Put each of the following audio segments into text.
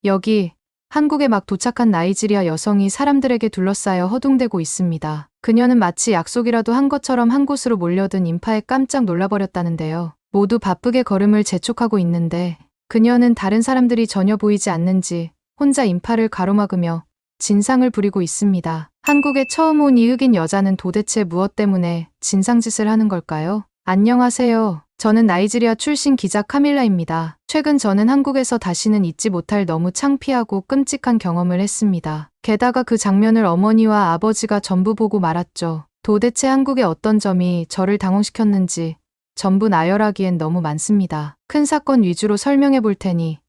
여기 한국에 막 도착한 나이지리아 여성이 사람들에게 둘러싸여 허둥대고 있습니다. 그녀는 마치 약속이라도 한 것처럼 한 곳으로 몰려든 인파에 깜짝 놀라버렸다는데요. 모두 바쁘게 걸음을 재촉하고 있는데 그녀는 다른 사람들이 전혀 보이지 않는지 혼자 인파를 가로막으며 진상을 부리고 있습니다. 한국에 처음 온 이 흑인 여자는 도대체 무엇 때문에 진상짓을 하는 걸까요? 안녕하세요. 저는 나이지리아 출신 기자 카밀라입니다. 최근 저는 한국에서 다시는 잊지 못할 너무 창피하고 끔찍한 경험을 했습니다. 게다가 그 장면을 어머니와 아버지가 전부 보고 말았죠. 도대체 한국의 어떤 점이 저를 당황시켰는지 전부 나열하기엔 너무 많습니다. 큰 사건 위주로 설명해 볼 테니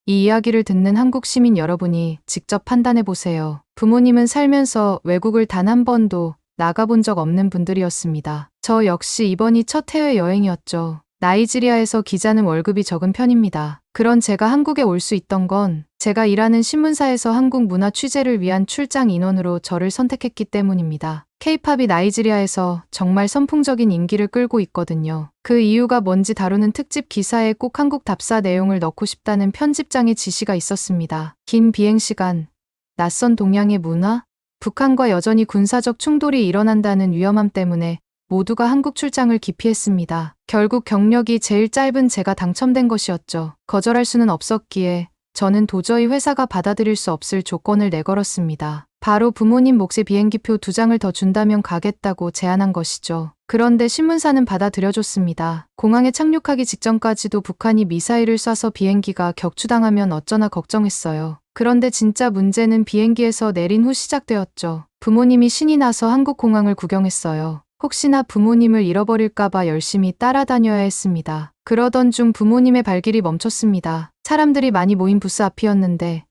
이 이야기를 듣는 한국 시민 여러분이 직접 판단해 보세요. 부모님은 살면서 외국을 단 한 번도 나가본 적 없는 분들이었습니다. 저 역시 이번이 첫 해외여행이었죠. 나이지리아에서 기자는 월급이 적은 편입니다. 그런 제가 한국에 올 수 있던 건 제가 일하는 신문사에서 한국 문화 취재를 위한 출장 인원으로 저를 선택했기 때문입니다. K-팝이 나이지리아에서 정말 선풍적인 인기를 끌고 있거든요. 그 이유가 뭔지 다루는 특집 기사에 꼭 한국 답사 내용을 넣고 싶다는 편집장의 지시가 있었습니다. 긴 비행시간, 낯선 동양의 문화, 북한과 여전히 군사적 충돌이 일어난다는 위험함 때문에 모두가 한국 출장을 기피했습니다. 결국 경력이 제일 짧은 제가 당첨된 것이었죠. 거절할 수는 없었기에 저는 도저히 회사가 받아들일 수 없을 조건을 내걸었습니다. 바로 부모님 몫의 비행기표 2장을 더 준다면 가겠다고 제안한 것이죠. 그런데 신문사는 받아들여줬습니다. 공항에 착륙하기 직전까지도 북한이 미사일을 쏴서 비행기가 격추당하면 어쩌나 걱정했어요. 그런데 진짜 문제는 비행기에서 내린 후 시작되었죠. 부모님이 신이 나서 한국 공항을 구경했어요. 혹시나 부모님을 잃어버릴까봐 열심히 따라다녀야 했습니다. 그러던 중 부모님의 발길이 멈췄습니다. 사람들이 많이 모인 부스 앞이었는데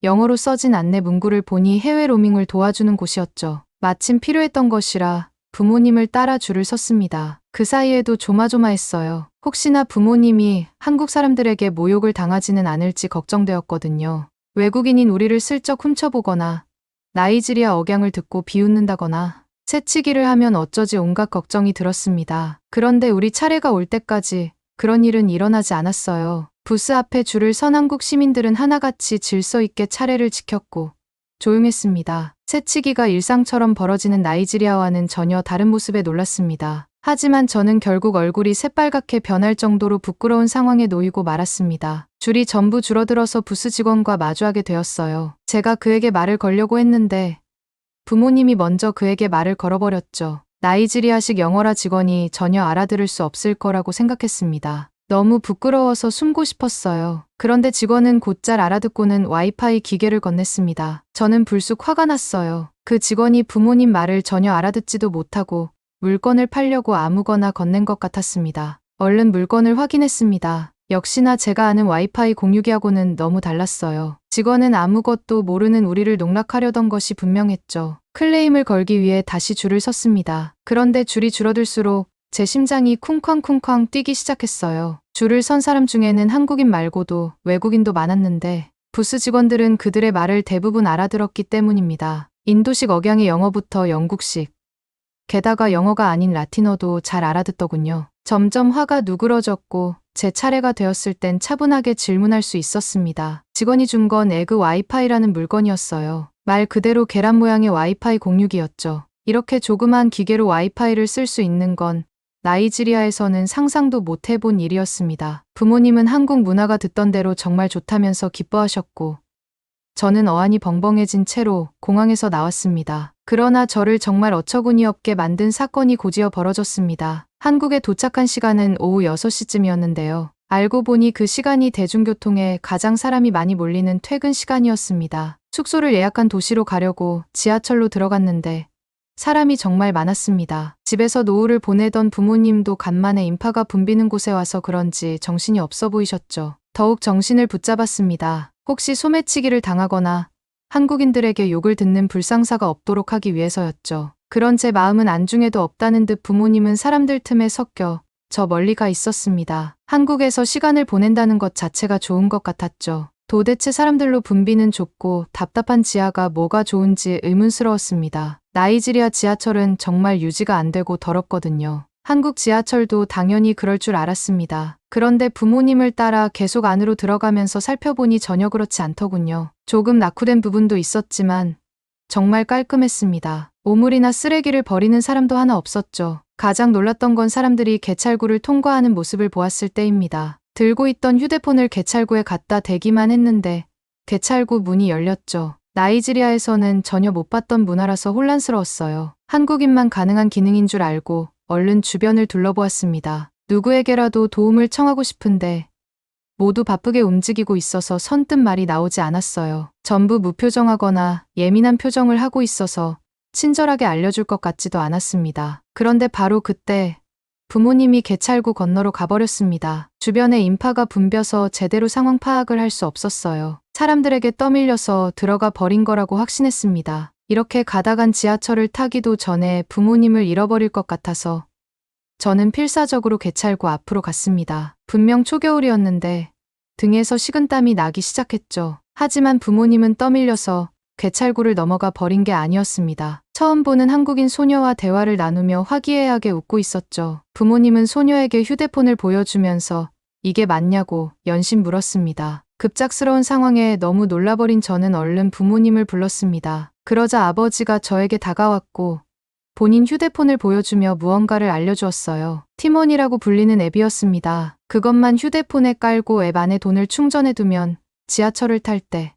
영어로 써진 안내 문구를 보니 해외 로밍을 도와주는 곳이었죠. 마침 필요했던 것이라 부모님을 따라 줄을 섰습니다. 그 사이에도 조마조마했어요. 혹시나 부모님이 한국 사람들에게 모욕을 당하지는 않을지 걱정되었거든요. 외국인인 우리를 슬쩍 훔쳐보거나 나이지리아 억양을 듣고 비웃는다거나 새치기를 하면 어쩌지 온갖 걱정이 들었습니다. 그런데 우리 차례가 올 때까지 그런 일은 일어나지 않았어요. 부스 앞에 줄을 선 한국 시민들은 하나같이 질서 있게 차례를 지켰고 조용했습니다. 새치기가 일상처럼 벌어지는 나이지리아와는 전혀 다른 모습에 놀랐습니다. 하지만 저는 결국 얼굴이 새빨갛게 변할 정도로 부끄러운 상황에 놓이고 말았습니다. 줄이 전부 줄어들어서 부스 직원과 마주하게 되었어요. 제가 그에게 말을 걸려고 했는데 부모님이 먼저 그에게 말을 걸어버렸죠. 나이지리아식 영어라 직원이 전혀 알아들을 수 없을 거라고 생각했습니다. 너무 부끄러워서 숨고 싶었어요. 그런데 직원은 곧잘 알아듣고는 와이파이 기계를 건넸습니다. 저는 불쑥 화가 났어요. 그 직원이 부모님 말을 전혀 알아듣지도 못하고 물건을 팔려고 아무거나 건넨 것 같았습니다. 얼른 물건을 확인했습니다. 역시나 제가 아는 와이파이 공유기하고는 너무 달랐어요. 직원은 아무것도 모르는 우리를 농락하려던 것이 분명했죠. 클레임을 걸기 위해 다시 줄을 섰습니다. 그런데 줄이 줄어들수록 제 심장이 쿵쾅쿵쾅 뛰기 시작했어요. 줄을 선 사람 중에는 한국인 말고도 외국인도 많았는데 부스 직원들은 그들의 말을 대부분 알아들었기 때문입니다. 인도식 억양의 영어부터 영국식, 게다가 영어가 아닌 라틴어도 잘 알아듣더군요. 점점 화가 누그러졌고 제 차례가 되었을 땐 차분하게 질문할 수 있었습니다. 직원이 준 건 에그 와이파이라는 물건이었어요. 말 그대로 계란 모양의 와이파이 공유기였죠. 이렇게 조그만 기계로 와이파이를 쓸 수 있는 건 나이지리아에서는 상상도 못 해본 일이었습니다. 부모님은 한국 문화가 듣던 대로 정말 좋다면서 기뻐하셨고 저는 어안이 벙벙해진 채로 공항에서 나왔습니다. 그러나 저를 정말 어처구니 없게 만든 사건이 곧이어 벌어졌습니다. 한국에 도착한 시간은 오후 6시쯤이었는데요. 알고 보니 그 시간이 대중교통에 가장 사람이 많이 몰리는 퇴근 시간이었습니다. 숙소를 예약한 도시로 가려고 지하철로 들어갔는데 사람이 정말 많았습니다. 집에서 노후를 보내던 부모님도 간만에 인파가 붐비는 곳에 와서 그런지 정신이 없어 보이셨죠. 더욱 정신을 붙잡았습니다. 혹시 소매치기를 당하거나 한국인들에게 욕을 듣는 불상사가 없도록 하기 위해서였죠. 그런 제 마음은 안중에도 없다는 듯 부모님은 사람들 틈에 섞여 저 멀리 가 있었습니다. 한국에서 시간을 보낸다는 것 자체가 좋은 것 같았죠. 도대체 사람들로 붐비는 좁고 답답한 지하가 뭐가 좋은지 의문스러웠습니다. 나이지리아 지하철은 정말 유지가 안 되고 더럽거든요. 한국 지하철도 당연히 그럴 줄 알았습니다. 그런데 부모님을 따라 계속 안으로 들어가면서 살펴보니 전혀 그렇지 않더군요. 조금 낙후된 부분도 있었지만 정말 깔끔했습니다. 오물이나 쓰레기를 버리는 사람도 하나 없었죠. 가장 놀랐던 건 사람들이 개찰구를 통과하는 모습을 보았을 때입니다. 들고 있던 휴대폰을 개찰구에 갖다 대기만 했는데 개찰구 문이 열렸죠. 나이지리아에서는 전혀 못 봤던 문화라서 혼란스러웠어요. 한국인만 가능한 기능인 줄 알고 얼른 주변을 둘러보았습니다. 누구에게라도 도움을 청하고 싶은데 모두 바쁘게 움직이고 있어서 선뜻 말이 나오지 않았어요. 전부 무표정하거나 예민한 표정을 하고 있어서 친절하게 알려줄 것 같지도 않았습니다. 그런데 바로 그때 부모님이 개찰구 건너로 가버렸습니다. 주변에 인파가 붐벼서 제대로 상황 파악을 할 수 없었어요. 사람들에게 떠밀려서 들어가 버린 거라고 확신했습니다. 이렇게 가다간 지하철을 타기도 전에 부모님을 잃어버릴 것 같아서 저는 필사적으로 개찰구 앞으로 갔습니다. 분명 초겨울이었는데 등에서 식은땀이 나기 시작했죠. 하지만 부모님은 떠밀려서 개찰구를 넘어가 버린 게 아니었습니다. 처음 보는 한국인 소녀와 대화를 나누며 화기애애하게 웃고 있었죠. 부모님은 소녀에게 휴대폰을 보여주면서 이게 맞냐고 연신 물었습니다. 급작스러운 상황에 너무 놀라버린 저는 얼른 부모님을 불렀습니다. 그러자 아버지가 저에게 다가왔고 본인 휴대폰을 보여주며 무언가를 알려주었어요. 티몬이라고 불리는 앱이었습니다. 그것만 휴대폰에 깔고 앱 안에 돈을 충전해두면 지하철을 탈 때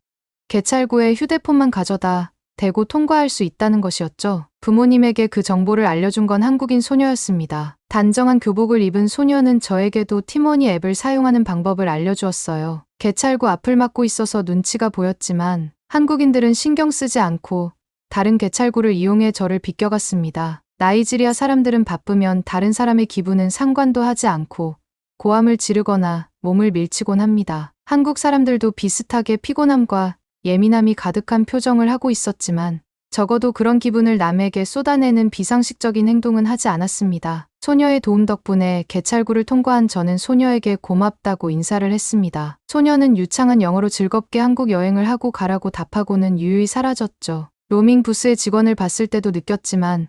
개찰구에 휴대폰만 가져다 대고 통과할 수 있다는 것이었죠. 부모님에게 그 정보를 알려준 건 한국인 소녀였습니다. 단정한 교복을 입은 소녀는 저에게도 티모니 앱을 사용하는 방법을 알려주었어요. 개찰구 앞을 막고 있어서 눈치가 보였지만 한국인들은 신경 쓰지 않고 다른 개찰구를 이용해 저를 비껴갔습니다. 나이지리아 사람들은 바쁘면 다른 사람의 기분은 상관도 하지 않고 고함을 지르거나 몸을 밀치곤 합니다. 한국 사람들도 비슷하게 피곤함과 예민함이 가득한 표정을 하고 있었지만 적어도 그런 기분을 남에게 쏟아내는 비상식적인 행동은 하지 않았습니다. 소녀의 도움 덕분에 개찰구를 통과한 저는 소녀에게 고맙다고 인사를 했습니다. 소녀는 유창한 영어로 즐겁게 한국 여행을 하고 가라고 답하고는 유유히 사라졌죠. 로밍 부스의 직원을 봤을 때도 느꼈지만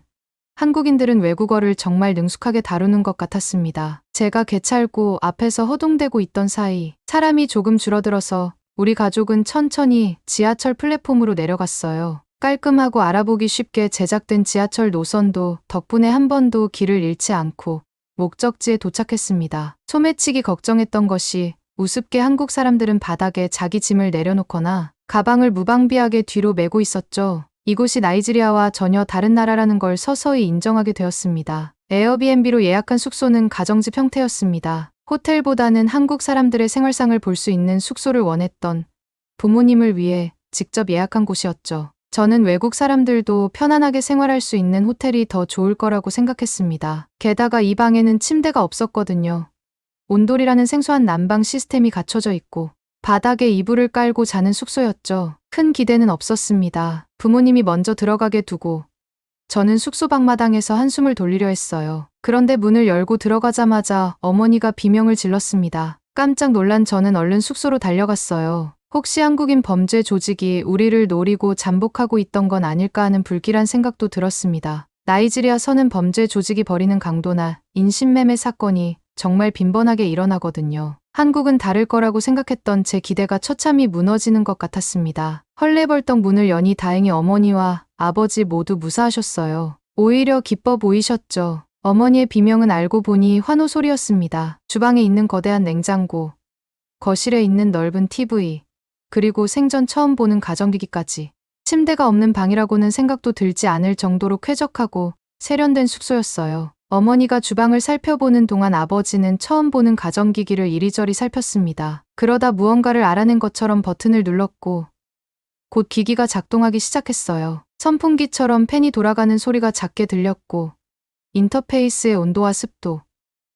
한국인들은 외국어를 정말 능숙하게 다루는 것 같았습니다. 제가 개찰구 앞에서 허둥대고 있던 사이 사람이 조금 줄어들어서 우리 가족은 천천히 지하철 플랫폼으로 내려갔어요. 깔끔하고 알아보기 쉽게 제작된 지하철 노선도 덕분에 한 번도 길을 잃지 않고 목적지에 도착했습니다. 소매치기 걱정했던 것이 우습게 한국 사람들은 바닥에 자기 짐을 내려놓거나 가방을 무방비하게 뒤로 메고 있었죠. 이곳이 나이지리아와 전혀 다른 나라라는 걸 서서히 인정하게 되었습니다. 에어비앤비로 예약한 숙소는 가정집 형태였습니다. 호텔보다는 한국 사람들의 생활상을 볼 수 있는 숙소를 원했던 부모님을 위해 직접 예약한 곳이었죠. 저는 외국 사람들도 편안하게 생활할 수 있는 호텔이 더 좋을 거라고 생각했습니다. 게다가 이 방에는 침대가 없었거든요. 온돌이라는 생소한 난방 시스템이 갖춰져 있고 바닥에 이불을 깔고 자는 숙소였죠. 큰 기대는 없었습니다. 부모님이 먼저 들어가게 두고 저는 숙소 방마당에서 한숨을 돌리려 했어요. 그런데 문을 열고 들어가자마자 어머니가 비명을 질렀습니다. 깜짝 놀란 저는 얼른 숙소로 달려갔어요. 혹시 한국인 범죄 조직이 우리를 노리고 잠복하고 있던 건 아닐까 하는 불길한 생각도 들었습니다. 나이지리아서는 범죄 조직이 벌이는 강도나 인신매매 사건이 정말 빈번하게 일어나거든요. 한국은 다를 거라고 생각했던 제 기대가 처참히 무너지는 것 같았습니다. 헐레벌떡 문을 여니 다행히 어머니와 아버지 모두 무사하셨어요. 오히려 기뻐 보이셨죠. 어머니의 비명은 알고 보니 환호 소리였습니다. 주방에 있는 거대한 냉장고, 거실에 있는 넓은 TV, 그리고 생전 처음 보는 가전기기까지. 침대가 없는 방이라고는 생각도 들지 않을 정도로 쾌적하고 세련된 숙소였어요. 어머니가 주방을 살펴보는 동안 아버지는 처음 보는 가전기기를 이리저리 살폈습니다. 그러다 무언가를 알아낸 것처럼 버튼을 눌렀고 곧 기기가 작동하기 시작했어요. 선풍기처럼 팬이 돌아가는 소리가 작게 들렸고 인터페이스의 온도와 습도,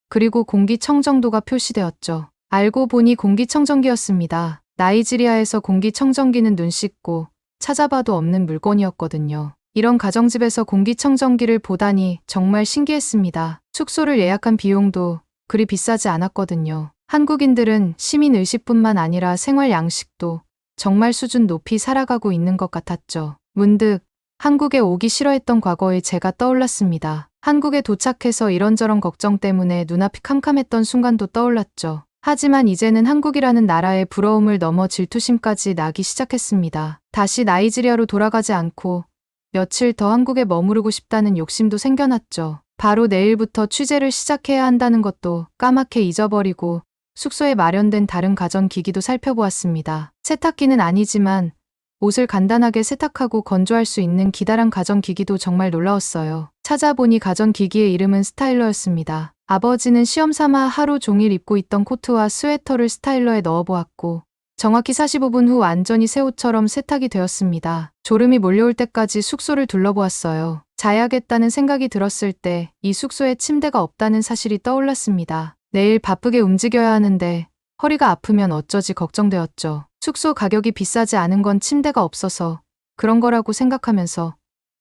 그리고 공기청정도가 표시되었죠. 알고 보니 공기청정기였습니다. 나이지리아에서 공기청정기는 눈 씻고 찾아봐도 없는 물건이었거든요. 이런 가정집에서 공기청정기를 보다니 정말 신기했습니다. 숙소를 예약한 비용도 그리 비싸지 않았거든요. 한국인들은 시민의식뿐만 아니라 생활 양식도 정말 수준 높이 살아가고 있는 것 같았죠. 문득 한국에 오기 싫어했던 과거의 제가 떠올랐습니다. 한국에 도착해서 이런저런 걱정 때문에 눈앞이 캄캄했던 순간도 떠올랐죠. 하지만 이제는 한국이라는 나라의 부러움을 넘어 질투심까지 나기 시작했습니다. 다시 나이지리아로 돌아가지 않고 며칠 더 한국에 머무르고 싶다는 욕심도 생겨났죠. 바로 내일부터 취재를 시작해야 한다는 것도 까맣게 잊어버리고 숙소에 마련된 다른 가전기기도 살펴보았습니다. 세탁기는 아니지만 옷을 간단하게 세탁하고 건조할 수 있는 기다란 가전기기도 정말 놀라웠어요. 찾아보니 가전기기의 이름은 스타일러였습니다. 아버지는 시험 삼아 하루 종일 입고 있던 코트와 스웨터를 스타일러에 넣어보았고 정확히 45분 후 완전히 새 옷처럼 세탁이 되었습니다. 졸음이 몰려올 때까지 숙소를 둘러보았어요. 자야겠다는 생각이 들었을 때 이 숙소에 침대가 없다는 사실이 떠올랐습니다. 내일 바쁘게 움직여야 하는데 허리가 아프면 어쩌지 걱정되었죠. 숙소 가격이 비싸지 않은 건 침대가 없어서 그런 거라고 생각하면서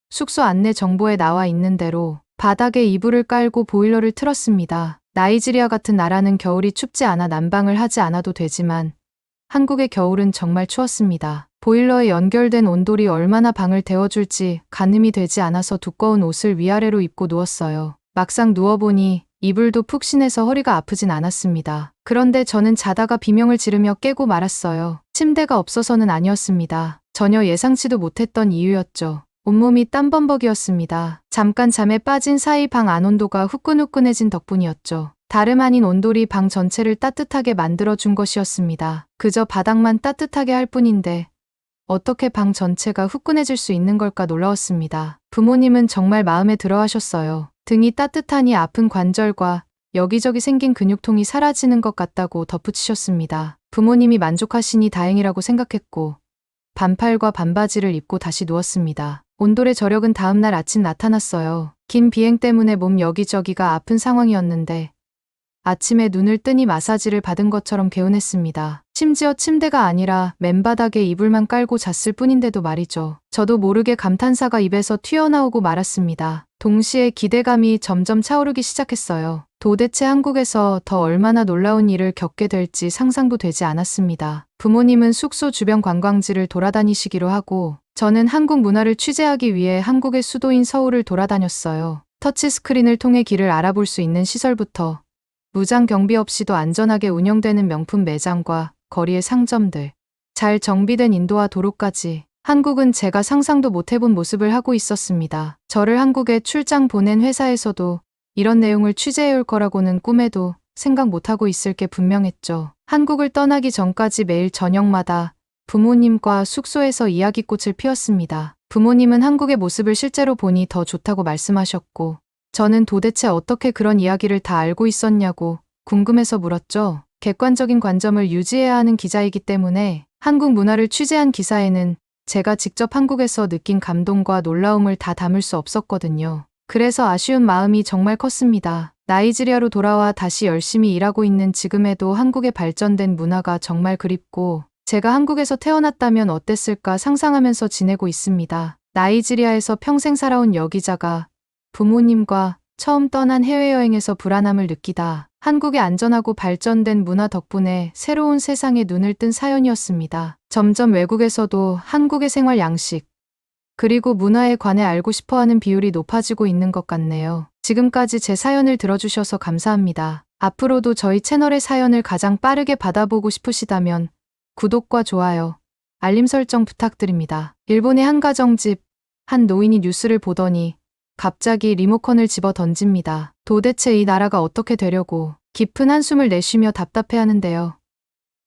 숙소 안내 정보에 나와 있는 대로 바닥에 이불을 깔고 보일러를 틀었습니다. 나이지리아 같은 나라는 겨울이 춥지 않아 난방을 하지 않아도 되지만 한국의 겨울은 정말 추웠습니다. 보일러에 연결된 온돌이 얼마나 방을 데워줄지 가늠이 되지 않아서 두꺼운 옷을 위아래로 입고 누웠어요. 막상 누워보니 이불도 푹신해서 허리가 아프진 않았습니다. 그런데 저는 자다가 비명을 지르며 깨고 말았어요. 침대가 없어서는 아니었습니다. 전혀 예상치도 못했던 이유였죠. 온몸이 땀범벅이었습니다. 잠깐 잠에 빠진 사이 방 안 온도가 후끈후끈해진 덕분이었죠. 다름 아닌 온돌이 방 전체를 따뜻하게 만들어준 것이었습니다. 그저 바닥만 따뜻하게 할 뿐인데 어떻게 방 전체가 후끈해질 수 있는 걸까 놀라웠습니다. 부모님은 정말 마음에 들어 하셨어요. 등이 따뜻하니 아픈 관절과 여기저기 생긴 근육통이 사라지는 것 같다고 덧붙이셨습니다. 부모님이 만족하시니 다행이라고 생각했고 반팔과 반바지를 입고 다시 누웠습니다. 온돌의 저력은 다음날 아침 나타났어요. 긴 비행 때문에 몸 여기저기가 아픈 상황이었는데 아침에 눈을 뜨니 마사지를 받은 것처럼 개운했습니다. 심지어 침대가 아니라 맨바닥에 이불만 깔고 잤을 뿐인데도 말이죠. 저도 모르게 감탄사가 입에서 튀어나오고 말았습니다. 동시에 기대감이 점점 차오르기 시작했어요. 도대체 한국에서 더 얼마나 놀라운 일을 겪게 될지 상상도 되지 않았습니다. 부모님은 숙소 주변 관광지를 돌아다니시기로 하고 저는 한국 문화를 취재하기 위해 한국의 수도인 서울을 돌아다녔어요. 터치스크린을 통해 길을 알아볼 수 있는 시설부터 무장 경비 없이도 안전하게 운영되는 명품 매장과 거리의 상점들, 잘 정비된 인도와 도로까지 한국은 제가 상상도 못해본 모습을 하고 있었습니다. 저를 한국에 출장 보낸 회사에서도 이런 내용을 취재해올 거라고는 꿈에도 생각 못하고 있을 게 분명했죠. 한국을 떠나기 전까지 매일 저녁마다 부모님과 숙소에서 이야기꽃을 피웠습니다. 부모님은 한국의 모습을 실제로 보니 더 좋다고 말씀하셨고 저는 도대체 어떻게 그런 이야기를 다 알고 있었냐고 궁금해서 물었죠. 객관적인 관점을 유지해야 하는 기자이기 때문에 한국 문화를 취재한 기사에는 제가 직접 한국에서 느낀 감동과 놀라움을 다 담을 수 없었거든요. 그래서 아쉬운 마음이 정말 컸습니다. 나이지리아로 돌아와 다시 열심히 일하고 있는 지금에도 한국의 발전된 문화가 정말 그립고 제가 한국에서 태어났다면 어땠을까 상상하면서 지내고 있습니다. 나이지리아에서 평생 살아온 여기자가 부모님과 처음 떠난 해외여행에서 불안함을 느끼다 한국의 안전하고 발전된 문화 덕분에 새로운 세상에 눈을 뜬 사연이었습니다. 점점 외국에서도 한국의 생활 양식, 그리고 문화에 관해 알고 싶어하는 비율이 높아지고 있는 것 같네요. 지금까지 제 사연을 들어주셔서 감사합니다. 앞으로도 저희 채널의 사연을 가장 빠르게 받아보고 싶으시다면 구독과 좋아요, 알림 설정 부탁드립니다. 일본의 한 가정집, 한 노인이 뉴스를 보더니 갑자기 리모컨을 집어 던집니다. 도대체 이 나라가 어떻게 되려고 깊은 한숨을 내쉬며 답답해하는데요.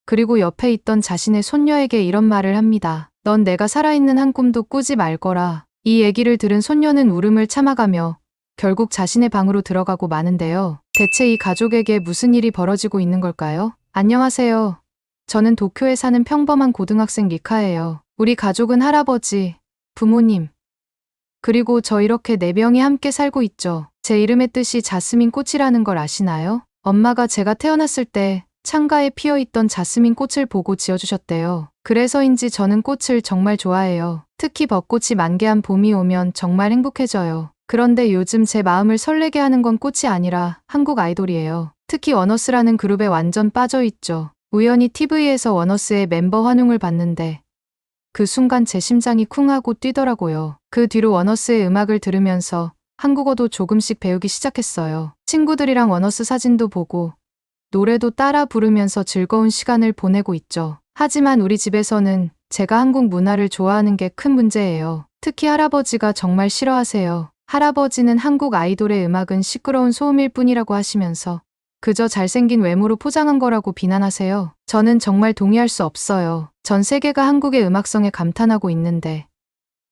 그리고 옆에 있던 자신의 손녀에게 이런 말을 합니다. 넌 내가 살아있는 한 꿈도 꾸지 말거라. 이 얘기를 들은 손녀는 울음을 참아가며 결국 자신의 방으로 들어가고 마는데요. 대체 이 가족에게 무슨 일이 벌어지고 있는 걸까요? 안녕하세요. 저는 도쿄에 사는 평범한 고등학생 리카예요. 우리 가족은 할아버지, 부모님, 그리고 저 이렇게 4명이 함께 살고 있죠. 제 이름의 뜻이 자스민 꽃이라는 걸 아시나요? 엄마가 제가 태어났을 때 창가에 피어있던 자스민 꽃을 보고 지어주셨대요. 그래서인지 저는 꽃을 정말 좋아해요. 특히 벚꽃이 만개한 봄이 오면 정말 행복해져요. 그런데 요즘 제 마음을 설레게 하는 건 꽃이 아니라 한국 아이돌이에요. 특히 원어스라는 그룹에 완전 빠져있죠. 우연히 TV에서 원어스의 멤버 환웅을 봤는데 그 순간 제 심장이 쿵하고 뛰더라고요. 그 뒤로 원어스의 음악을 들으면서 한국어도 조금씩 배우기 시작했어요. 친구들이랑 원어스 사진도 보고 노래도 따라 부르면서 즐거운 시간을 보내고 있죠. 하지만 우리 집에서는 제가 한국 문화를 좋아하는 게 큰 문제예요. 특히 할아버지가 정말 싫어하세요. 할아버지는 한국 아이돌의 음악은 시끄러운 소음일 뿐이라고 하시면서 그저 잘생긴 외모로 포장한 거라고 비난하세요. 저는 정말 동의할 수 없어요. 전 세계가 한국의 음악성에 감탄하고 있는데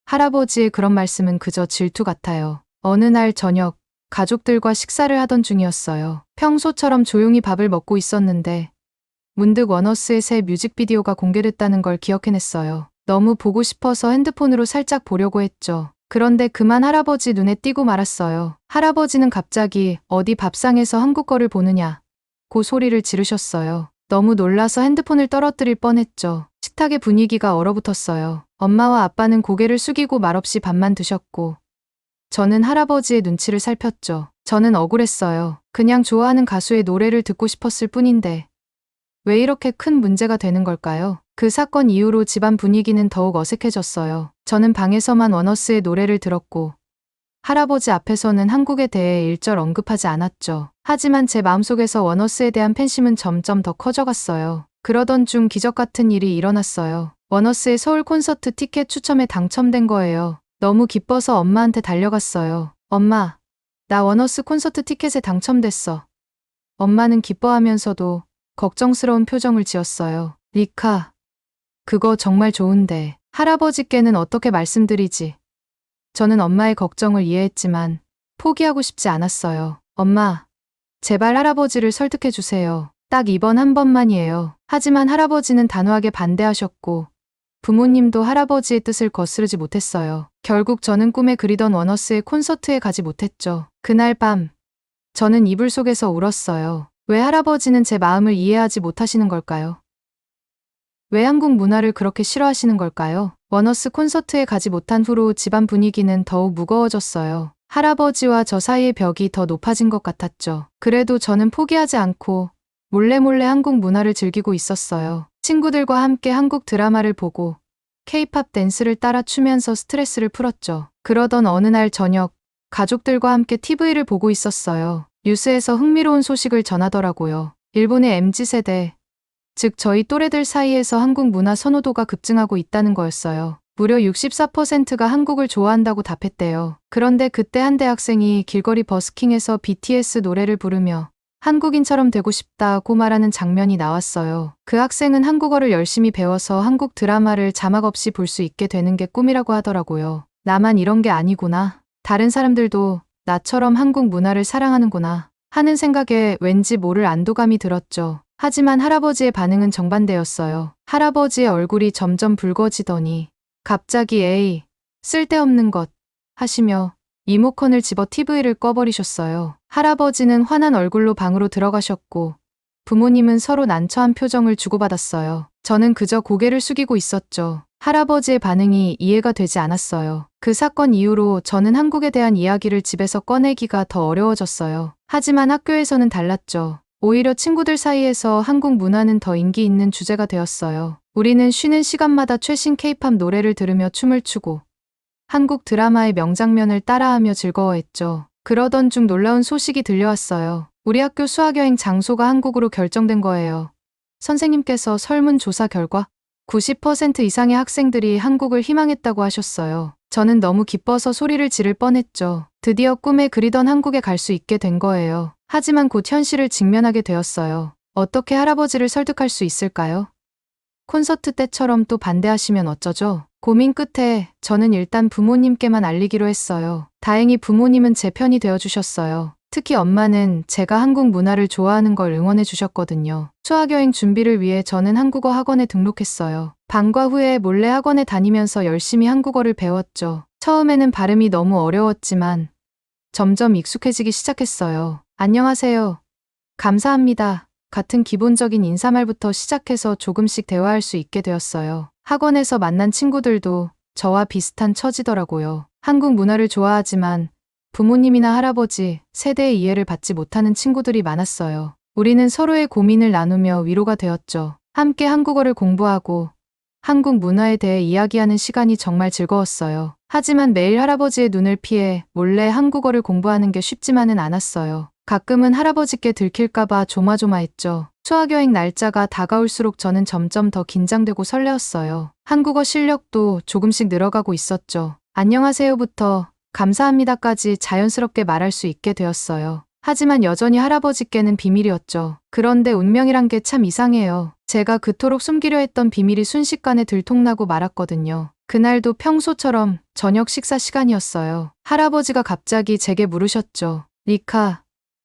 할아버지의 그런 말씀은 그저 질투 같아요. 어느 날 저녁 가족들과 식사를 하던 중이었어요. 평소처럼 조용히 밥을 먹고 있었는데 문득 원어스의 새 뮤직비디오가 공개됐다는 걸 기억해냈어요. 너무 보고 싶어서 핸드폰으로 살짝 보려고 했죠. 그런데 그만 할아버지 눈에 띄고 말았어요. 할아버지는 갑자기 어디 밥상에서 한국 거를 보느냐 고 소리를 지르셨어요. 너무 놀라서 핸드폰을 떨어뜨릴 뻔했죠. 식탁의 분위기가 얼어붙었어요. 엄마와 아빠는 고개를 숙이고 말없이 밥만 드셨고 저는 할아버지의 눈치를 살폈죠. 저는 억울했어요. 그냥 좋아하는 가수의 노래를 듣고 싶었을 뿐인데 왜 이렇게 큰 문제가 되는 걸까요? 그 사건 이후로 집안 분위기는 더욱 어색해졌어요. 저는 방에서만 원어스의 노래를 들었고 할아버지 앞에서는 한국에 대해 일절 언급하지 않았죠. 하지만 제 마음속에서 원어스에 대한 팬심은 점점 더 커져갔어요. 그러던 중 기적 같은 일이 일어났어요. 원어스의 서울 콘서트 티켓 추첨에 당첨된 거예요. 너무 기뻐서 엄마한테 달려갔어요. 엄마, 나 원어스 콘서트 티켓에 당첨됐어. 엄마는 기뻐하면서도 걱정스러운 표정을 지었어요. 리카, 그거 정말 좋은데 할아버지께는 어떻게 말씀드리지? 저는 엄마의 걱정을 이해했지만 포기하고 싶지 않았어요. 엄마, 제발 할아버지를 설득해 주세요. 딱 이번 한 번만이에요. 하지만 할아버지는 단호하게 반대하셨고 부모님도 할아버지의 뜻을 거스르지 못했어요. 결국 저는 꿈에 그리던 원어스의 콘서트에 가지 못했죠. 그날 밤 저는 이불 속에서 울었어요. 왜 할아버지는 제 마음을 이해하지 못하시는 걸까요? 왜 한국 문화를 그렇게 싫어하시는 걸까요? 원어스 콘서트에 가지 못한 후로 집안 분위기는 더욱 무거워졌어요. 할아버지와 저 사이의 벽이 더 높아진 것 같았죠. 그래도 저는 포기하지 않고 몰래 한국 문화를 즐기고 있었어요. 친구들과 함께 한국 드라마를 보고 K-팝 댄스를 따라 추면서 스트레스를 풀었죠. 그러던 어느 날 저녁 가족들과 함께 TV를 보고 있었어요. 뉴스에서 흥미로운 소식을 전하더라고요. 일본의 MZ세대, 즉 저희 또래들 사이에서 한국 문화 선호도가 급증하고 있다는 거였어요. 무려 64%가 한국을 좋아한다고 답했대요. 그런데 그때 한 대학생이 길거리 버스킹에서 BTS 노래를 부르며 한국인처럼 되고 싶다고 말하는 장면이 나왔어요. 그 학생은 한국어를 열심히 배워서 한국 드라마를 자막 없이 볼 수 있게 되는 게 꿈이라고 하더라고요. 나만 이런 게 아니구나. 다른 사람들도 나처럼 한국 문화를 사랑하는구나 하는 생각에 왠지 모를 안도감이 들었죠. 하지만 할아버지의 반응은 정반대였어요. 할아버지의 얼굴이 점점 붉어지더니 갑자기 에이, 쓸데없는 것 하시며 리모컨을 집어 TV를 꺼버리셨어요. 할아버지는 화난 얼굴로 방으로 들어가셨고 부모님은 서로 난처한 표정을 주고받았어요. 저는 그저 고개를 숙이고 있었죠. 할아버지의 반응이 이해가 되지 않았어요. 그 사건 이후로 저는 한국에 대한 이야기를 집에서 꺼내기가 더 어려워졌어요. 하지만 학교에서는 달랐죠. 오히려 친구들 사이에서 한국 문화는 더 인기 있는 주제가 되었어요. 우리는 쉬는 시간마다 최신 K-팝 노래를 들으며 춤을 추고 한국 드라마의 명장면을 따라하며 즐거워했죠. 그러던 중 놀라운 소식이 들려왔어요. 우리 학교 수학여행 장소가 한국으로 결정된 거예요. 선생님께서 설문조사 결과 90% 이상의 학생들이 한국을 희망했다고 하셨어요. 저는 너무 기뻐서 소리를 지를 뻔했죠. 드디어 꿈에 그리던 한국에 갈 수 있게 된 거예요. 하지만 곧 현실을 직면하게 되었어요. 어떻게 할아버지를 설득할 수 있을까요? 콘서트 때처럼 또 반대하시면 어쩌죠? 고민 끝에 저는 일단 부모님께만 알리기로 했어요. 다행히 부모님은 제 편이 되어주셨어요. 특히 엄마는 제가 한국 문화를 좋아하는 걸 응원해 주셨거든요. 수학여행 준비를 위해 저는 한국어 학원에 등록했어요. 방과 후에 몰래 학원에 다니면서 열심히 한국어를 배웠죠. 처음에는 발음이 너무 어려웠지만 점점 익숙해지기 시작했어요. 안녕하세요. 감사합니다. 같은 기본적인 인사말부터 시작해서 조금씩 대화할 수 있게 되었어요. 학원에서 만난 친구들도 저와 비슷한 처지더라고요. 한국 문화를 좋아하지만 부모님이나 할아버지 세대의 이해를 받지 못하는 친구들이 많았어요. 우리는 서로의 고민을 나누며 위로가 되었죠. 함께 한국어를 공부하고 한국 문화에 대해 이야기하는 시간이 정말 즐거웠어요. 하지만 매일 할아버지의 눈을 피해 몰래 한국어를 공부하는 게 쉽지만은 않았어요. 가끔은 할아버지께 들킬까봐 조마조마했죠. 수학여행 날짜가 다가올수록 저는 점점 더 긴장되고 설레었어요. 한국어 실력도 조금씩 늘어가고 있었죠. 안녕하세요부터 감사합니다까지 자연스럽게 말할 수 있게 되었어요. 하지만 여전히 할아버지께는 비밀이었죠. 그런데 운명이란 게 참 이상해요. 제가 그토록 숨기려 했던 비밀이 순식간에 들통나고 말았거든요. 그날도 평소처럼 저녁 식사 시간이었어요. 할아버지가 갑자기 제게 물으셨죠. 리카,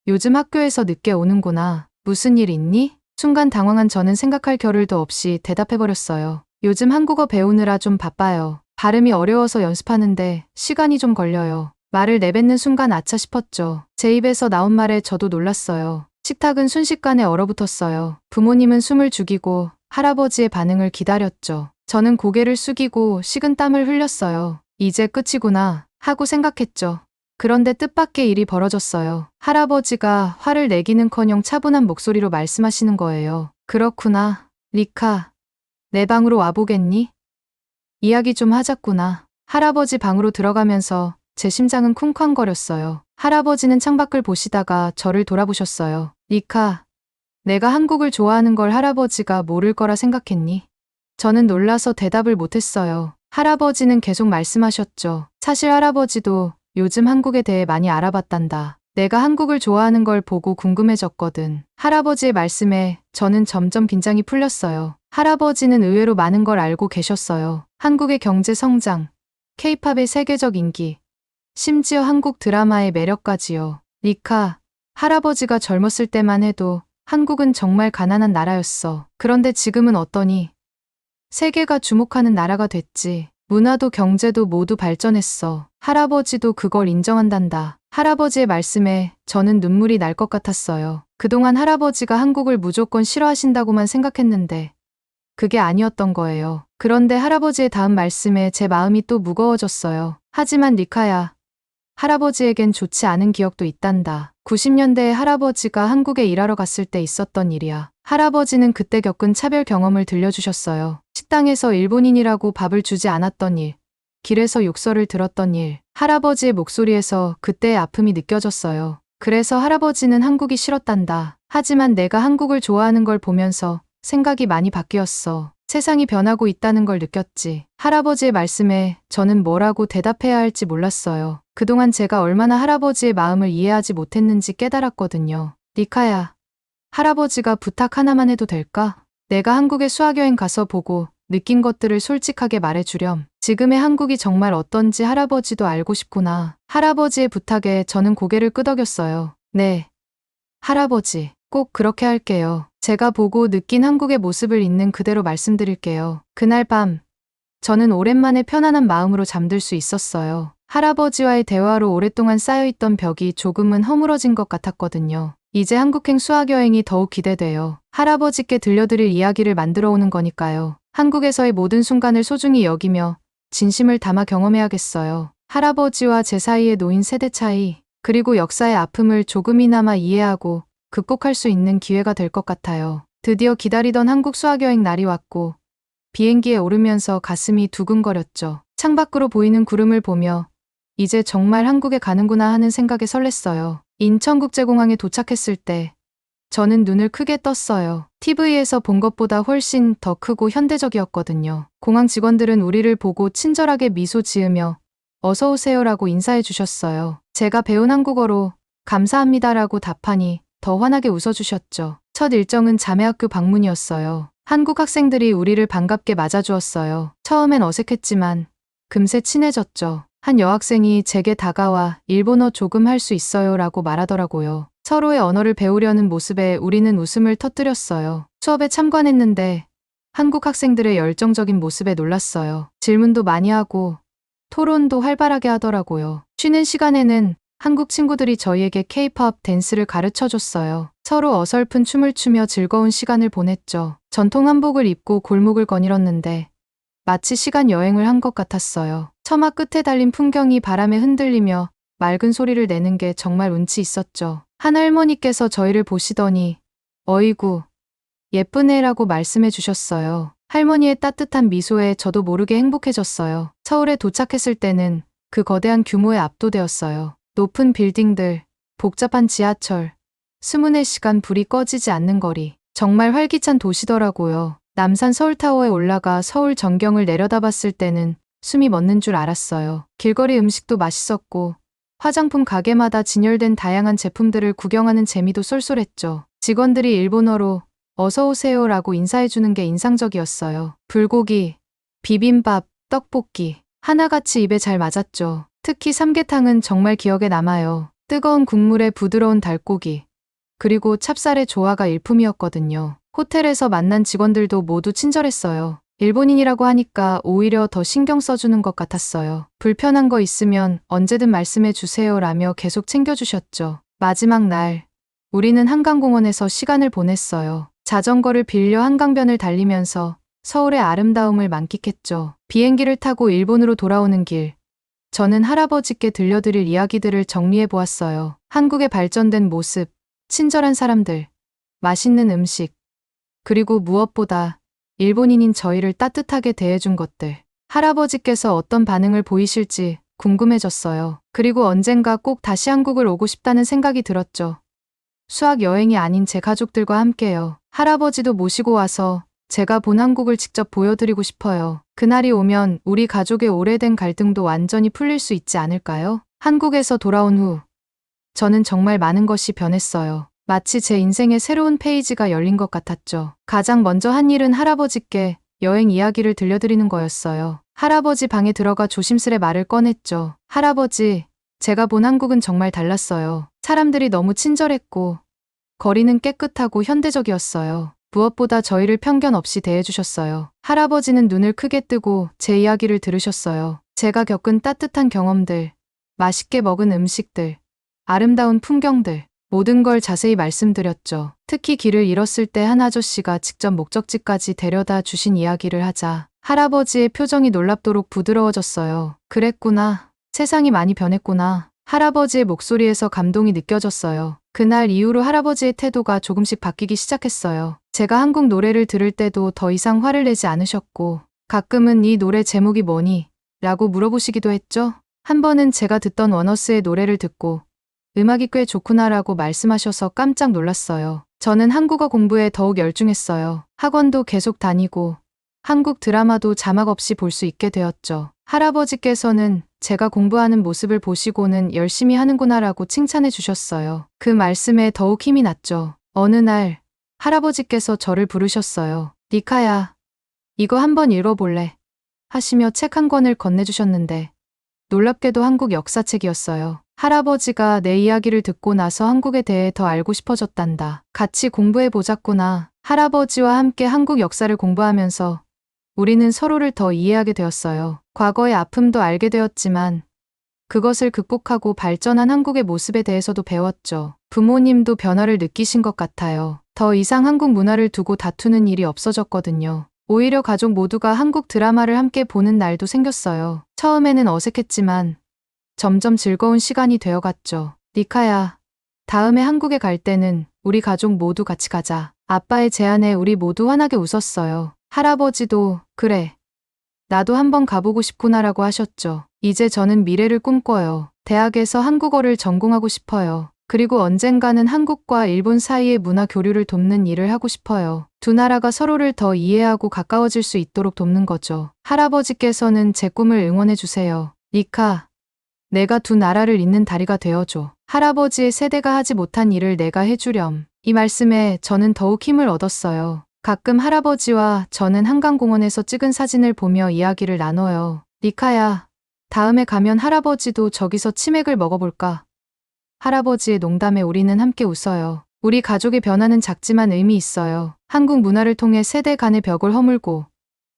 요즘 학교에서 늦게 오는구나. 무슨 일 있니? 순간 당황한 저는 생각할 겨를도 없이 대답해버렸어요. 요즘 한국어 배우느라 좀 바빠요. 발음이 어려워서 연습하는데 시간이 좀 걸려요. 말을 내뱉는 순간 아차 싶었죠. 제 입에서 나온 말에 저도 놀랐어요. 식탁은 순식간에 얼어붙었어요. 부모님은 숨을 죽이고 할아버지의 반응을 기다렸죠. 저는 고개를 숙이고 식은 땀을 흘렸어요. 이제 끝이구나 하고 생각했죠. 그런데 뜻밖의 일이 벌어졌어요. 할아버지가 화를 내기는커녕 차분한 목소리로 말씀하시는 거예요. 그렇구나. 리카, 내 방으로 와보겠니? 이야기 좀 하자꾸나. 할아버지 방으로 들어가면서 제 심장은 쿵쾅거렸어요. 할아버지는 창밖을 보시다가 저를 돌아보셨어요. 리카, 내가 한국을 좋아하는 걸 할아버지가 모를 거라 생각했니? 저는 놀라서 대답을 못했어요. 할아버지는 계속 말씀하셨죠. 사실 할아버지도 요즘 한국에 대해 많이 알아봤단다. 내가 한국을 좋아하는 걸 보고 궁금해졌거든. 할아버지의 말씀에 저는 점점 긴장이 풀렸어요. 할아버지는 의외로 많은 걸 알고 계셨어요. 한국의 경제 성장, K-팝의 세계적 인기, 심지어 한국 드라마의 매력까지요. 리카, 할아버지가 젊었을 때만 해도 한국은 정말 가난한 나라였어. 그런데 지금은 어떠니? 세계가 주목하는 나라가 됐지. 문화도 경제도 모두 발전했어. 할아버지도 그걸 인정한단다. 할아버지의 말씀에 저는 눈물이 날 것 같았어요. 그동안 할아버지가 한국을 무조건 싫어하신다고만 생각했는데 그게 아니었던 거예요. 그런데 할아버지의 다음 말씀에 제 마음이 또 무거워졌어요. 하지만 리카야, 할아버지에겐 좋지 않은 기억도 있단다. 90년대에 할아버지가 한국에 일하러 갔을 때 있었던 일이야. 할아버지는 그때 겪은 차별 경험을 들려주셨어요. 식당에서 일본인이라고 밥을 주지 않았던 일, 길에서 욕설을 들었던 일, 할아버지의 목소리에서 그때의 아픔이 느껴졌어요. 그래서 할아버지는 한국이 싫었단다. 하지만 내가 한국을 좋아하는 걸 보면서 생각이 많이 바뀌었어. 세상이 변하고 있다는 걸 느꼈지. 할아버지의 말씀에 저는 뭐라고 대답해야 할지 몰랐어요. 그동안 제가 얼마나 할아버지의 마음을 이해하지 못했는지 깨달았거든요. 리카야, 할아버지가 부탁 하나만 해도 될까? 내가 한국에 수학여행 가서 보고 느낀 것들을 솔직하게 말해주렴. 지금의 한국이 정말 어떤지 할아버지도 알고 싶구나. 할아버지의 부탁에 저는 고개를 끄덕였어요. 네, 할아버지, 꼭 그렇게 할게요. 제가 보고 느낀 한국의 모습을 있는 그대로 말씀드릴게요. 그날 밤, 저는 오랜만에 편안한 마음으로 잠들 수 있었어요. 할아버지와의 대화로 오랫동안 쌓여있던 벽이 조금은 허물어진 것 같았거든요. 이제 한국행 수학여행이 더욱 기대돼요. 할아버지께 들려드릴 이야기를 만들어 오는 거니까요. 한국에서의 모든 순간을 소중히 여기며 진심을 담아 경험해야겠어요. 할아버지와 제 사이에 놓인 세대 차이, 그리고 역사의 아픔을 조금이나마 이해하고 극복할 수 있는 기회가 될 것 같아요. 드디어 기다리던 한국 수학여행 날이 왔고 비행기에 오르면서 가슴이 두근거렸죠. 창밖으로 보이는 구름을 보며 이제 정말 한국에 가는구나 하는 생각에 설렜어요. 인천국제공항에 도착했을 때 저는 눈을 크게 떴어요. TV에서 본 것보다 훨씬 더 크고 현대적이었거든요. 공항 직원들은 우리를 보고 친절하게 미소 지으며 어서 오세요라고 인사해 주셨어요. 제가 배운 한국어로 감사합니다라고 답하니 더 환하게 웃어주셨죠. 첫 일정은 자매학교 방문이었어요. 한국 학생들이 우리를 반갑게 맞아주었어요. 처음엔 어색했지만 금세 친해졌죠. 한 여학생이 제게 다가와 일본어 조금 할 수 있어요 라고 말하더라고요. 서로의 언어를 배우려는 모습에 우리는 웃음을 터뜨렸어요. 수업에 참관했는데 한국 학생들의 열정적인 모습에 놀랐어요. 질문도 많이 하고 토론도 활발하게 하더라고요. 쉬는 시간에는 한국 친구들이 저희에게 K-팝 댄스를 가르쳐 줬어요. 서로 어설픈 춤을 추며 즐거운 시간을 보냈죠. 전통 한복을 입고 골목을 거닐었는데 마치 시간 여행을 한 것 같았어요. 처마 끝에 달린 풍경이 바람에 흔들리며 맑은 소리를 내는 게 정말 운치 있었죠. 한 할머니께서 저희를 보시더니 어이구, 예쁜 애라고 말씀해 주셨어요. 할머니의 따뜻한 미소에 저도 모르게 행복해졌어요. 서울에 도착했을 때는 그 거대한 규모에 압도되었어요. 높은 빌딩들, 복잡한 지하철, 24시간 불이 꺼지지 않는 거리. 정말 활기찬 도시더라고요. 남산 서울타워에 올라가 서울 전경을 내려다봤을 때는 숨이 멎는 줄 알았어요. 길거리 음식도 맛있었고 화장품 가게마다 진열된 다양한 제품들을 구경하는 재미도 쏠쏠했죠. 직원들이 일본어로 어서 오세요라고 인사해주는 게 인상적이었어요. 불고기, 비빔밥, 떡볶이 하나같이 입에 잘 맞았죠. 특히 삼계탕은 정말 기억에 남아요. 뜨거운 국물에 부드러운 달고기, 그리고 찹쌀의 조화가 일품이었거든요. 호텔에서 만난 직원들도 모두 친절했어요. 일본인이라고 하니까 오히려 더 신경 써주는 것 같았어요. 불편한 거 있으면 언제든 말씀해 주세요 라며 계속 챙겨주셨죠. 마지막 날, 우리는 한강공원에서 시간을 보냈어요. 자전거를 빌려 한강변을 달리면서 서울의 아름다움을 만끽했죠. 비행기를 타고 일본으로 돌아오는 길, 저는 할아버지께 들려드릴 이야기들을 정리해 보았어요. 한국의 발전된 모습, 친절한 사람들, 맛있는 음식, 그리고 무엇보다 일본인인 저희를 따뜻하게 대해준 것들. 할아버지께서 어떤 반응을 보이실지 궁금해졌어요. 그리고 언젠가 꼭 다시 한국을 오고 싶다는 생각이 들었죠. 수학 여행이 아닌 제 가족들과 함께요. 할아버지도 모시고 와서 제가 본 한국을 직접 보여드리고 싶어요. 그날이 오면 우리 가족의 오래된 갈등도 완전히 풀릴 수 있지 않을까요? 한국에서 돌아온 후 저는 정말 많은 것이 변했어요. 마치 제 인생의 새로운 페이지가 열린 것 같았죠. 가장 먼저 한 일은 할아버지께 여행 이야기를 들려드리는 거였어요. 할아버지 방에 들어가 조심스레 말을 꺼냈죠. 할아버지, 제가 본 한국은 정말 달랐어요. 사람들이 너무 친절했고 거리는 깨끗하고 현대적이었어요. 무엇보다 저희를 편견 없이 대해주셨어요. 할아버지는 눈을 크게 뜨고 제 이야기를 들으셨어요. 제가 겪은 따뜻한 경험들, 맛있게 먹은 음식들, 아름다운 풍경들, 모든 걸 자세히 말씀드렸죠. 특히 길을 잃었을 때 한 아저씨가 직접 목적지까지 데려다 주신 이야기를 하자 할아버지의 표정이 놀랍도록 부드러워졌어요. 그랬구나. 세상이 많이 변했구나. 할아버지의 목소리에서 감동이 느껴졌어요. 그날 이후로 할아버지의 태도가 조금씩 바뀌기 시작했어요. 제가 한국 노래를 들을 때도 더 이상 화를 내지 않으셨고 가끔은 이 노래 제목이 뭐니? 라고 물어보시기도 했죠. 한 번은 제가 듣던 원어스의 노래를 듣고 음악이 꽤 좋구나라고 말씀하셔서 깜짝 놀랐어요. 저는 한국어 공부에 더욱 열중했어요. 학원도 계속 다니고 한국 드라마도 자막 없이 볼 수 있게 되었죠. 할아버지께서는 제가 공부하는 모습을 보시고는 열심히 하는구나라고 칭찬해 주셨어요. 그 말씀에 더욱 힘이 났죠. 어느 날 할아버지께서 저를 부르셨어요. 니카야, 이거 한번 읽어볼래? 하시며 책 한 권을 건네주셨는데 놀랍게도 한국 역사책이었어요. 할아버지가 내 이야기를 듣고 나서 한국에 대해 더 알고 싶어졌단다. 같이 공부해보자꾸나. 할아버지와 함께 한국 역사를 공부하면서 우리는 서로를 더 이해하게 되었어요. 과거의 아픔도 알게 되었지만 그것을 극복하고 발전한 한국의 모습에 대해서도 배웠죠. 부모님도 변화를 느끼신 것 같아요. 더 이상 한국 문화를 두고 다투는 일이 없어졌거든요. 오히려 가족 모두가 한국 드라마를 함께 보는 날도 생겼어요. 처음에는 어색했지만 점점 즐거운 시간이 되어갔죠. 니카야, 다음에 한국에 갈 때는 우리 가족 모두 같이 가자. 아빠의 제안에 우리 모두 환하게 웃었어요. 할아버지도 그래, 나도 한번 가보고 싶구나라고 하셨죠. 이제 저는 미래를 꿈꿔요. 대학에서 한국어를 전공하고 싶어요. 그리고 언젠가는 한국과 일본 사이의 문화 교류를 돕는 일을 하고 싶어요. 두 나라가 서로를 더 이해하고 가까워질 수 있도록 돕는 거죠. 할아버지께서는 제 꿈을 응원해 주세요. 니카, 내가 두 나라를 잇는 다리가 되어줘. 할아버지의 세대가 하지 못한 일을 내가 해주렴. 이 말씀에 저는 더욱 힘을 얻었어요. 가끔 할아버지와 저는 한강공원에서 찍은 사진을 보며 이야기를 나눠요. 니카야, 다음에 가면 할아버지도 저기서 치맥을 먹어볼까? 할아버지의 농담에 우리는 함께 웃어요. 우리 가족의 변화는 작지만 의미 있어요. 한국 문화를 통해 세대 간의 벽을 허물고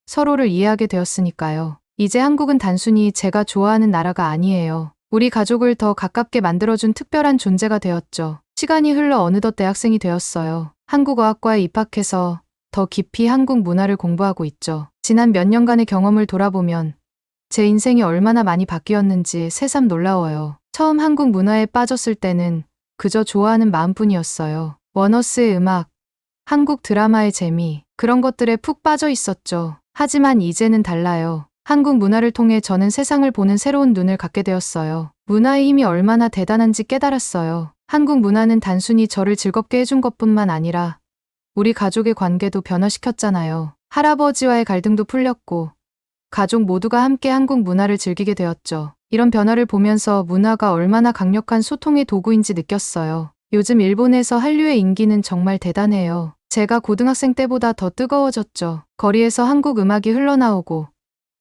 서로를 이해하게 되었으니까요. 이제 한국은 단순히 제가 좋아하는 나라가 아니에요. 우리 가족을 더 가깝게 만들어준 특별한 존재가 되었죠. 시간이 흘러 어느덧 대학생이 되었어요. 한국어학과에 입학해서 더 깊이 한국 문화를 공부하고 있죠. 지난 몇 년간의 경험을 돌아보면 제 인생이 얼마나 많이 바뀌었는지 새삼 놀라워요. 처음 한국 문화에 빠졌을 때는 그저 좋아하는 마음뿐이었어요. 원어스의 음악, 한국 드라마의 재미, 그런 것들에 푹 빠져 있었죠. 하지만 이제는 달라요. 한국 문화를 통해 저는 세상을 보는 새로운 눈을 갖게 되었어요. 문화의 힘이 얼마나 대단한지 깨달았어요. 한국 문화는 단순히 저를 즐겁게 해준 것뿐만 아니라 우리 가족의 관계도 변화시켰잖아요. 할아버지와의 갈등도 풀렸고 가족 모두가 함께 한국 문화를 즐기게 되었죠. 이런 변화를 보면서 문화가 얼마나 강력한 소통의 도구인지 느꼈어요. 요즘 일본에서 한류의 인기는 정말 대단해요. 제가 고등학생 때보다 더 뜨거워졌죠. 거리에서 한국 음악이 흘러나오고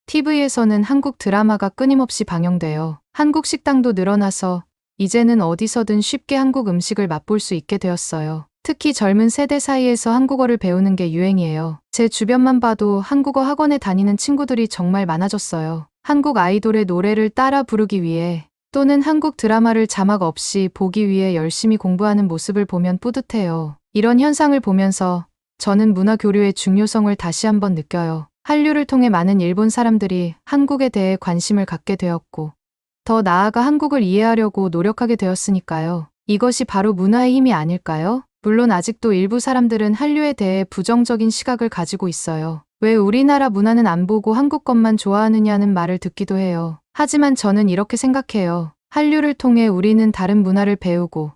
TV에서는 한국 드라마가 끊임없이 방영돼요. 한국 식당도 늘어나서 이제는 어디서든 쉽게 한국 음식을 맛볼 수 있게 되었어요. 특히 젊은 세대 사이에서 한국어를 배우는 게 유행이에요. 제 주변만 봐도 한국어 학원에 다니는 친구들이 정말 많아졌어요. 한국 아이돌의 노래를 따라 부르기 위해 또는 한국 드라마를 자막 없이 보기 위해 열심히 공부하는 모습을 보면 뿌듯해요. 이런 현상을 보면서 저는 문화 교류의 중요성을 다시 한번 느껴요. 한류를 통해 많은 일본 사람들이 한국에 대해 관심을 갖게 되었고 더 나아가 한국을 이해하려고 노력하게 되었으니까요. 이것이 바로 문화의 힘이 아닐까요? 물론 아직도 일부 사람들은 한류에 대해 부정적인 시각을 가지고 있어요. 왜 우리나라 문화는 안 보고 한국 것만 좋아하느냐는 말을 듣기도 해요. 하지만 저는 이렇게 생각해요. 한류를 통해 우리는 다른 문화를 배우고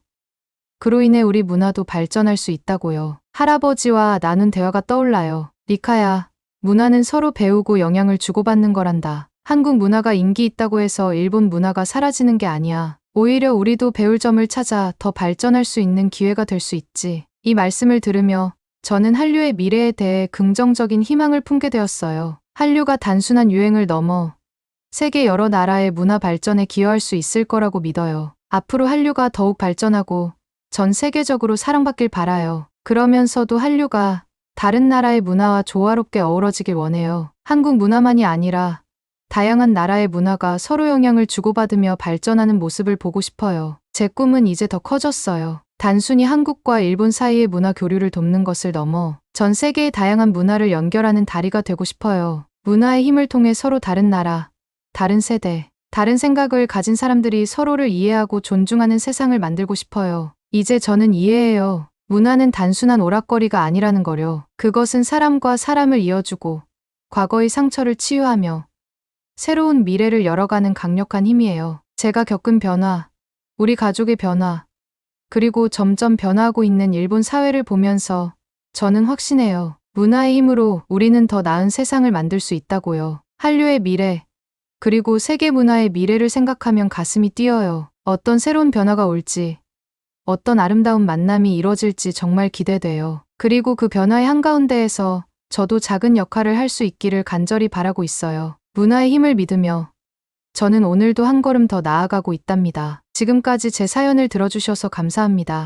그로 인해 우리 문화도 발전할 수 있다고요. 할아버지와 나눈 대화가 떠올라요. 리카야, 문화는 서로 배우고 영향을 주고받는 거란다. 한국 문화가 인기 있다고 해서 일본 문화가 사라지는 게 아니야. 오히려 우리도 배울 점을 찾아 더 발전할 수 있는 기회가 될 수 있지. 이 말씀을 들으며 저는 한류의 미래에 대해 긍정적인 희망을 품게 되었어요. 한류가 단순한 유행을 넘어 세계 여러 나라의 문화 발전에 기여할 수 있을 거라고 믿어요. 앞으로 한류가 더욱 발전하고 전 세계적으로 사랑받길 바라요. 그러면서도 한류가 다른 나라의 문화와 조화롭게 어우러지길 원해요. 한국 문화만이 아니라 다양한 나라의 문화가 서로 영향을 주고받으며 발전하는 모습을 보고 싶어요. 제 꿈은 이제 더 커졌어요. 단순히 한국과 일본 사이의 문화 교류를 돕는 것을 넘어 전 세계의 다양한 문화를 연결하는 다리가 되고 싶어요. 문화의 힘을 통해 서로 다른 나라, 다른 세대, 다른 생각을 가진 사람들이 서로를 이해하고 존중하는 세상을 만들고 싶어요. 이제 저는 이해해요. 문화는 단순한 오락거리가 아니라는 거요. 그것은 사람과 사람을 이어주고 과거의 상처를 치유하며 새로운 미래를 열어가는 강력한 힘이에요. 제가 겪은 변화, 우리 가족의 변화, 그리고 점점 변화하고 있는 일본 사회를 보면서 저는 확신해요. 문화의 힘으로 우리는 더 나은 세상을 만들 수 있다고요. 한류의 미래, 그리고 세계 문화의 미래를 생각하면 가슴이 뛰어요. 어떤 새로운 변화가 올지, 어떤 아름다운 만남이 이뤄질지 정말 기대돼요. 그리고 그 변화의 한가운데에서 저도 작은 역할을 할 수 있기를 간절히 바라고 있어요. 문화의 힘을 믿으며 저는 오늘도 한 걸음 더 나아가고 있답니다. 지금까지 제 사연을 들어주셔서 감사합니다.